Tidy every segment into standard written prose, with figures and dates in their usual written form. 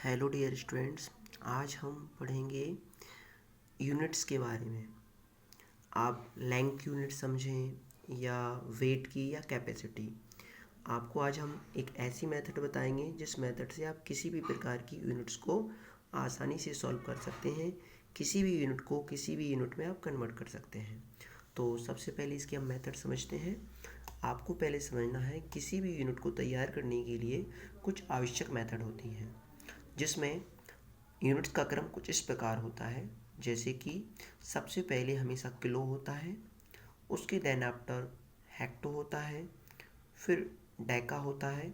Hello dear students. आज हम पढ़ेंगे यूनिट्स के बारे में। आप लेंथ यूनिट समझें या वेट की या कैपेसिटी। आपको आज हम एक ऐसी मेथड बताएंगे जिस मेथड से आप किसी भी प्रकार की यूनिट्स को आसानी से सॉल्व कर सकते हैं। किसी भी यूनिट को किसी भी यूनिट में आप कन्वर्ट कर सकते हैं। तो सबसे पहले इसकी हम मेथड समझते हैं। आपको पहले समझना है किसी भी यूनिट को तैयार करने के लिए कुछ आवश्यक मेथड होती हैं, जिसमें यूनिट्स का क्रम कुछ इस प्रकार होता है। जैसे कि सबसे पहले हमेशा किलो होता है, उसके देन आफ्टर हेक्टो होता है, फिर डेका होता है,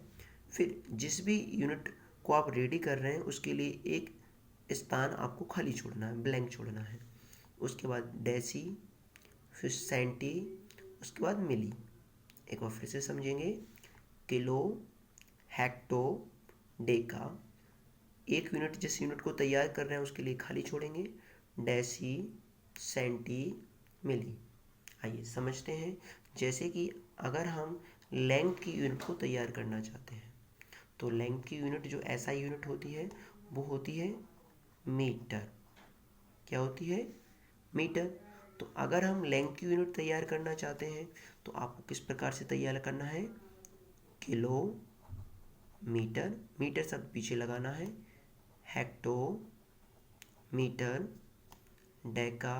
फिर जिस भी यूनिट को आप रेडी कर रहे हैं उसके लिए एक स्थान आपको खाली छोड़ना है, ब्लैंक छोड़ना है। उसके बाद डेसी, फिर सेंटी, उसके बाद मिली। एक बार फिर से समझेंगे। Kilo, hecto, Deka. एक यूनिट जिस यूनिट को तैयार कर रहे हैं उसके लिए खाली छोड़ेंगे, डेसी, सेंटी, मिली। आइए समझते हैं। जैसे कि अगर हम लेंथ की यूनिट को तैयार करना चाहते हैं तो लेंथ की यूनिट जो एसआई यूनिट होती है वो होती है मीटर। क्या होती है? मीटर। तो अगर हम लेंथ की यूनिट तैयार करना चाहते हैं तो आपको किस प्रकार से तैयार करना है? किलो मीटर, मीटर शब्द पीछे लगाना है, हेक्टो मीटर, डेका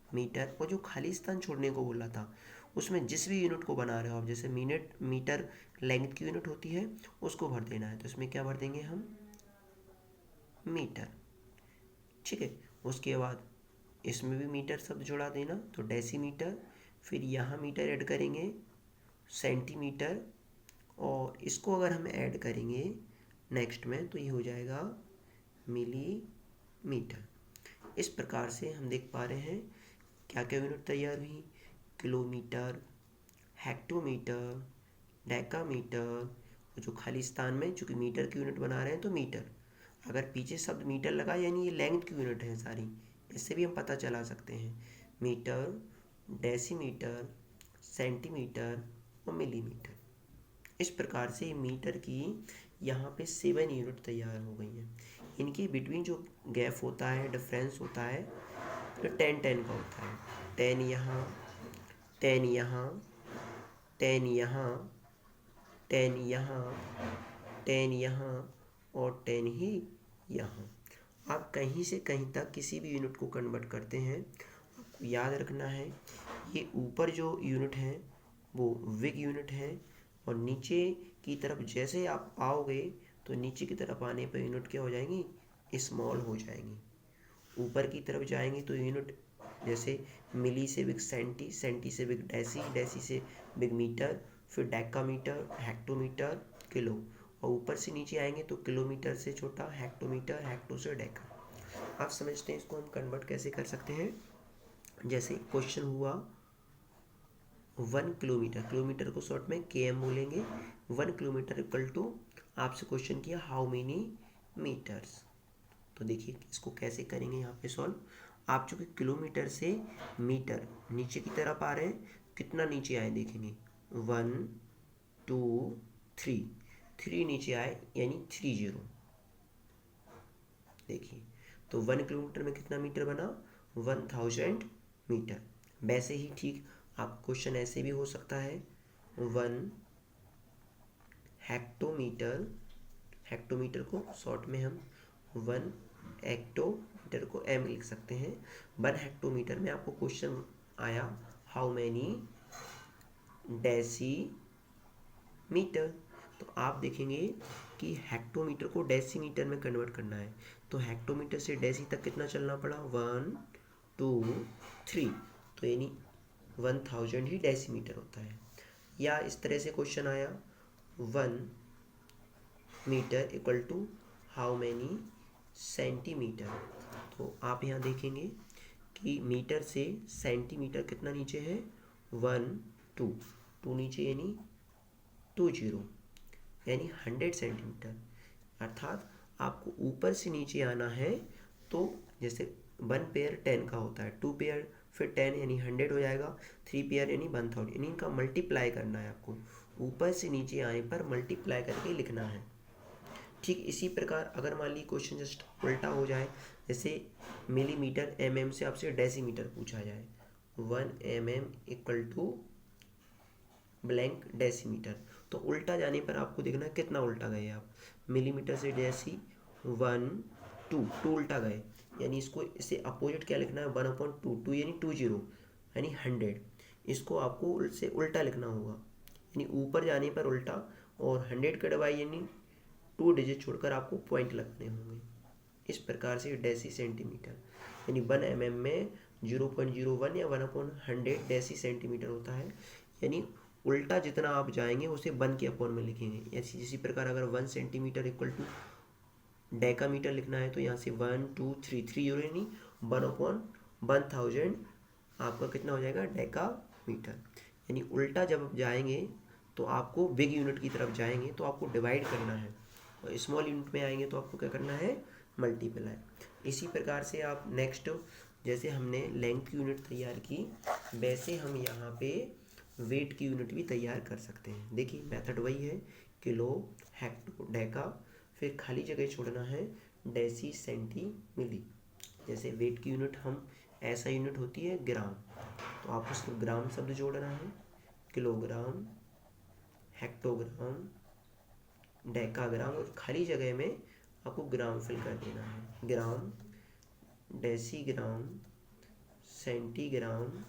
मीटर। और जो खाली स्थान छोड़ने को बोला था उसमें जिस भी यूनिट को बना रहे हो आप, जैसे मिनट मीटर लेंथ की यूनिट होती है उसको भर देना है। तो इसमें क्या भर देंगे हम? मीटर। ठीक है। उसके बाद इसमें भी मीटर शब्द जोड़ा देना, तो डेसीमीटर। फिर यहाँ मीटर ऐड करेंगे, सेंटीमीटर। और इसको अगर हम ऐड करेंगे नेक्स्ट में तो ये हो जाएगा मिलीमीटर। इस प्रकार से हम देख पा रहे हैं क्या क्या यूनिट तैयार हुई। Kilometre, hectometre, decametre. और जो खाली स्थान में चूँकि मीटर की यूनिट बना रहे हैं तो मीटर, अगर पीछे शब्द मीटर लगा यानी ये लेंथ की यूनिट है सारी, इससे भी हम पता चला सकते हैं। मीटर, डेसीमीटर, सेंटीमीटर और मिलीमीटर। इस प्रकार से मीटर की यहाँ पे 7 यूनिट तैयार हो गई हैं। इनके बिटवीन जो गैप होता है, डिफरेंस होता है, तो 10-10 का होता है। 10 यहाँ, 10 यहाँ, 10 यहाँ, 10 यहाँ, 10 यहाँ और 10 ही यहाँ। आप कहीं से कहीं तक किसी भी यूनिट को कन्वर्ट करते हैं, आपको याद रखना है ये ऊपर जो यूनिट है वो बिग यूनिट है, और नीचे की तरफ जैसे आप आओगे तो नीचे की तरफ आने पर यूनिट क्या हो जाएंगी? स्मॉल हो जाएंगी। ऊपर की तरफ जाएंगे तो यूनिट जैसे मिली से बिग सेंटी, सेंटी से बिग डेसी, डेसी से बिग मीटर, फिर डेकामीटर, हेक्टोमीटर, किलो। और ऊपर से नीचे आएंगे तो किलोमीटर से छोटा हेक्टोमीटर, हेक्टो से डेका। आप समझते हैं इसको हम कन्वर्ट कैसे कर सकते हैं? जैसे क्वेश्चन हुआ 1 किलोमीटर, किलोमीटर को शॉर्ट में KM बोलेंगे। 1 किलोमीटर इक्वल टू, आपसे क्वेश्चन किया हाउ मेनी मीटर्स। तो देखिए इसको कैसे करेंगे यहाँ पे सॉल्व। आप चूँकि किलोमीटर से मीटर नीचे की तरफ आ रहे हैं, कितना नीचे आए देखेंगे, 1 2 3, 3 नीचे आए यानी 30। देखिए तो 1 किलोमीटर में कितना मीटर बना? 1000 मीटर। वैसे ही ठीक आप क्वेश्चन ऐसे भी हो सकता है 1 हेक्टोमीटर, हेक्टोमीटर को शॉर्ट में हम 1 हेक्टोमीटर को M लिख सकते हैं। 1 हेक्टोमीटर में आपको क्वेश्चन आया हाउ मैनी डेसी मीटर। तो आप देखेंगे कि हेक्टोमीटर को डेसीमीटर में कन्वर्ट करना है, तो हेक्टोमीटर से डेसी तक कितना चलना पड़ा? 1 2 3, तो यानी 1000 ही डेसीमीटर होता है। या इस तरह से क्वेश्चन आया 1 metre equal to how many centimetre. तो आप यहाँ देखेंगे कि मीटर से सेंटीमीटर कितना नीचे है? 1 2, 2 नीचे यानी 20, यानी 100 सेंटीमीटर। अर्थात आपको ऊपर से नीचे आना है तो जैसे 1 पेयर 10 का होता है, 2 पेयर फिर 10 यानी 100 हो जाएगा, 3 पेयर यानी 1000, यानी इनका मल्टीप्लाई करना है आपको। ऊपर से नीचे आने पर मल्टीप्लाई करके लिखना है। ठीक इसी प्रकार अगर मान ली क्वेश्चन जस्ट उल्टा हो जाए, जैसे मिलीमीटर mm से आपसे डेसीमीटर पूछा जाए, 1 mm equal to blank decimetre, तो उल्टा जाने पर आपको देखना कितना उल्टा गए आप। मिलीमीटर से डेसी 1 2 उल्टा गए, यानी इसको इससे अपोजिट क्या लिखना है, 1/2 यानी 20 यानी 100। इसको आपको से उल्टा लिखना होगा, यानी ऊपर जाने पर उल्टा, और 100 का डिवाइड यानी 2 डिजिट छोड़कर आपको पॉइंट लगाने होंगे। इस प्रकार से डेसी सेंटीमीटर यानी 1 mm में 0.01 या 1/100 डेसी सेंटीमीटर होता है, यानी उल्टा जितना आप जाएंगे उसे 1 के अपॉन में लिखेंगे। ऐसी इसी प्रकार अगर 1 सेंटीमीटर इक्वल टू डेकामीटर लिखना है तो यहाँ से 1 2 3 3 यानी 1/1000 आपका कितना हो जाएगा, डेकामीटर। यानी उल्टा जब आप जाएंगे तो आपको बिग यूनिट की तरफ जाएंगे तो आपको डिवाइड करना है, और स्मॉल यूनिट में आएंगे तो आपको क्या करना है, मल्टीप्लाई। इसी प्रकार से आप नेक्स्ट, जैसे हमने लेंथ की यूनिट तैयार की, वैसे हम यहाँ पे वेट की यूनिट भी तैयार कर सकते हैं। देखिए मेथड वही है, किलो हेक्टो डेका, फिर खाली जगह छोड़ना है डेसी सेंटी मिली। जैसे वेट की यूनिट हम ऐसा यूनिट होती है ग्राम, तो आपको सिर्फ ग्राम शब्द जोड़ना है, किलोग्राम, हेक्टोग्राम, डेकाग्राम, और खाली जगह में आपको ग्राम फिल कर देना है, ग्राम, डेसीग्राम, सेंटीग्राम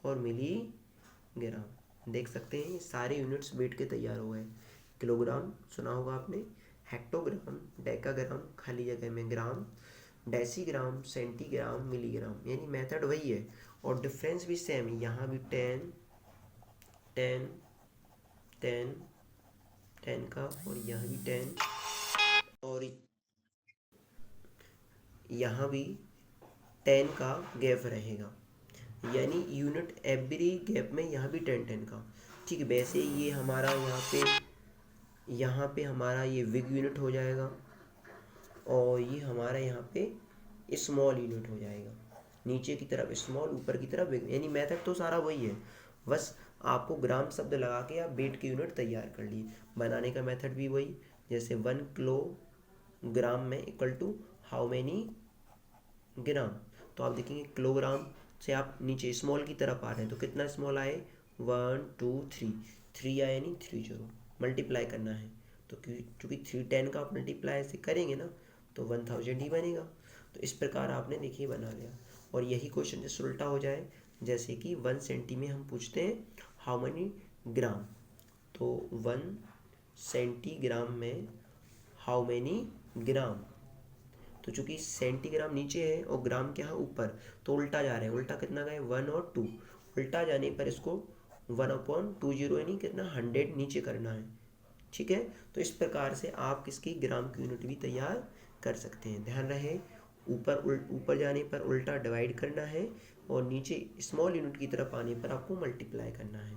और मिलीग्राम। देख सकते हैं सारे यूनिट्स वेट के तैयार हो गए। किलोग्राम सुना होगा आपने, हेक्टोग्राम, डेकाग्राम, खाली जगह में ग्राम, डेसीग्राम, सेंटीग्राम, मिलीग्राम, यानी मेथड वही है और डिफरेंस भी सेम है। यहाँ भी 10 10 10 10 का, और यहाँ भी 10, और यहाँ भी 10 का गैप रहेगा, यानी यूनिट एवरी गैप में यहाँ भी 10 10 का। ठीक है, वैसे ये हमारा यहाँ पे हमारा ये बिग यूनिट हो जाएगा, और ये हमारा यहाँ पे स्मॉल यूनिट हो जाएगा। नीचे की तरफ स्मॉल, ऊपर की तरफ बिग, यानी मेथड तो सारा वही है, बस आपको ग्राम शब्द लगा के आप वेट की यूनिट तैयार कर लिए। बनाने का मेथड भी वही, जैसे 1 किलोग्राम में इक्वल टू हाउ मैनी ग्राम, तो आप देखेंगे किलोग्राम से आप नीचे स्मॉल की तरफ आ रहे हैं तो कितना स्मॉल आए, 1 2 3 आए, यानी 30 मल्टीप्लाई करना है, तो क्योंकि 3 10 का आप मल्टीप्लाई ऐसे करेंगे ना तो 1000 ही बनेगा। तो इस प्रकार आपने देखिए बना लिया। और यही क्वेश्चन जैसे उल्टा हो जाए, जैसे कि 1 सेंटी में हम पूछते हैं हाउ मनी ग्राम, तो 1 सेंटीग्राम में हाउ मैनी ग्राम, तो चूंकि सेंटीग्राम नीचे है और ग्राम क्या है ऊपर, तो उल्टा जा रहे हैं, उल्टा कितना गए 1 और 2, उल्टा जाने पर इसको 1/20 यानी कितना 100 नीचे करना है। ठीक है, तो इस प्रकार से आप किसकी ग्राम की यूनिट भी तैयार कर सकते हैं। ध्यान रहे ऊपर जाने पर उल्टा डिवाइड करना है, और नीचे स्मॉल यूनिट की तरफ आने पर आपको मल्टीप्लाई करना है।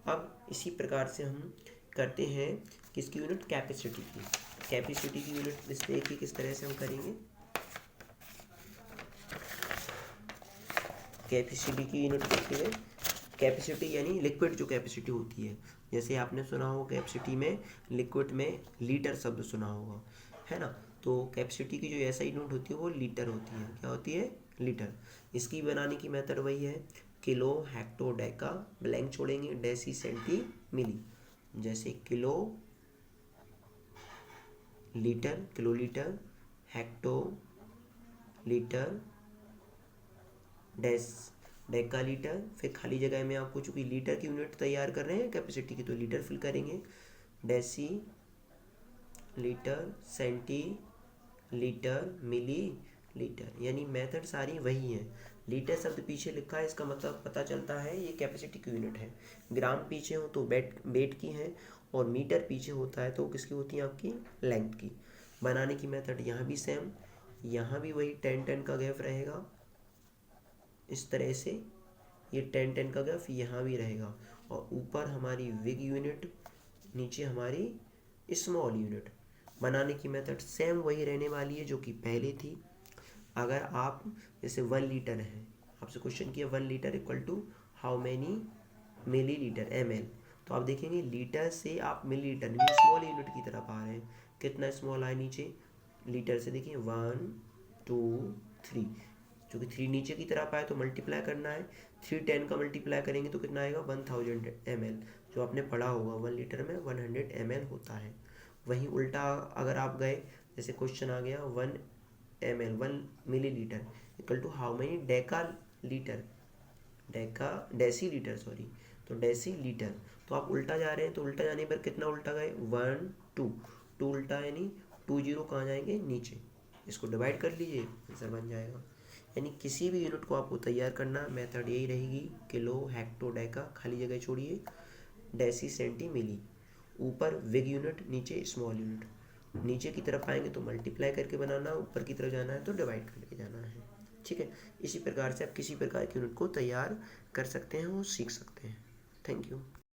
अब इसी प्रकार से हम करते हैं किसकी यूनिट, कैपेसिटी की। कैपेसिटी की यूनिट इस देखिए किस तरह से हम करेंगे। कैपेसिटी की यूनिट देखिए, कैपेसिटी यानी लिक्विड जो कैपेसिटी होती है, जैसे आपने सुना होगा कैपेसिटी में लिक्विड में लीटर शब्द सुना होगा, है ना, तो कैपेसिटी की जो ऐसा यूनिट होती है वो लीटर होती है। क्या होती है, लीटर। इसकी बनाने की मेथड वही है, किलो हेक्टो डेका, ब्लैंक छोड़ेंगे, डेसी सेंटी मिली। जैसे kilo litre, kilolitre, hecto litre, Deka litre, फिर खाली जगह में आपको चूंकि लीटर की यूनिट तैयार कर रहे हैं कैपेसिटी की, तो लीटर फिल करेंगे, डेसी लीटर, सेंटी लीटर, मिली लीटर, यानी मेथड सारी वही है। लीटर शब्द पीछे लिखा है, इसका मतलब पता चलता है ये कैपेसिटी की यूनिट है। ग्राम पीछे हो तो वेट की है, और मीटर पीछे होता है तो किसकी होती है, आपकी लेंथ की। बनाने की मेथड यहाँ भी सेम, यहाँ भी वही 10 10 का गैप रहेगा, इस तरह से ये 10 10 का गैप यहाँ भी रहेगा, और ऊपर हमारी बिग यूनिट, नीचे हमारी स्मॉल यूनिट। बनाने की मेथड सेम वही रहने वाली है जो कि पहले थी। अगर आप जैसे 1 लीटर है, आपसे क्वेश्चन किया 1 litre equal to how many millilitre, ml, तो आप देखेंगे लीटर से आप मिली लीटर स्मॉल यूनिट की तरफ आ रहे हैं, कितना स्मॉल आया नीचे लीटर से, देखिए 1 2 3, क्योंकि 3 नीचे की तरफ आया तो मल्टीप्लाई करना है। 310 का मल्टीप्लाई करेंगे तो कितना आएगा 1000 ml, जो आपने पढ़ा होगा 1 लीटर में 100 ml होता है। वहीं उल्टा अगर आप गए, जैसे क्वेश्चन आ गया 1 ml 1 millilitre equal to how many decalitre, decilitre sorry, तो डेसी लीटर, तो आप उल्टा जा रहे हैं तो उल्टा जाने पर कितना उल्टा गए 1 2 उल्टा यानी 20 कहाँ जाएंगे नीचे, इसको डिवाइड कर लीजिए आंसर बन जाएगा। यानी किसी भी यूनिट को आपको तैयार करना मेथड यही रहेगी, किलो हेक्टो डेका, खाली जगह छोड़िए, डेसी सेंटी मिली, ऊपर बिग यूनिट नीचे स्मॉल यूनिट, नीचे की तरफ आएंगे तो मल्टीप्लाई करके बनाना, ऊपर की तरफ जाना है तो डिवाइड करके जाना है। ठीक है, इसी प्रकार से आप किसी प्रकार के यूनिट को तैयार कर सकते हैं और सीख सकते हैं। Thank you.